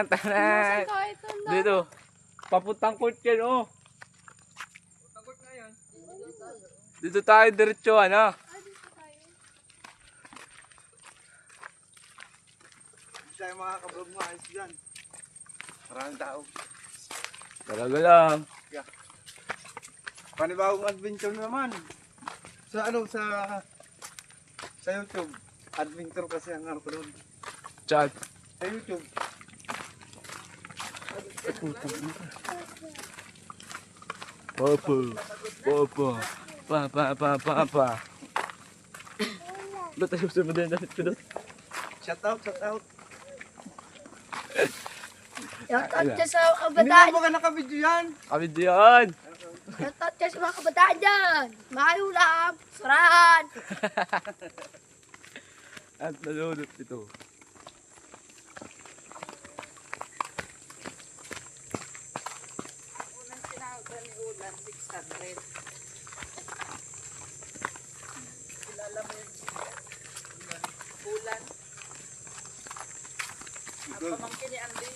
Tanan, tanan. Dito. Papuntang court yan, oh. Dito tayo diretso, ano? Hindi tayo makakablog mo, ayos dyan. Maraming tao. Talaga lang. Panibagong adventure naman. Sa ano, sa YouTube. Adventure kasi ang ano ko doon. Chat. Sa YouTube. Papa. Papa. Papa. Ba't tayo sa mga damit ko doon? Shout out, shout out. Shoutout dyan sa mga Hindi kabataan. mo ka nakabidyo yan. Kami diyan. Shoutout dyan sa mga kabataan dyan. Mayulam, surahan. At nalulot ito. Unang tinawag ni Ulan, 600. Kilala mo yun siya? Ulan. Ang pamangkin ni Andy.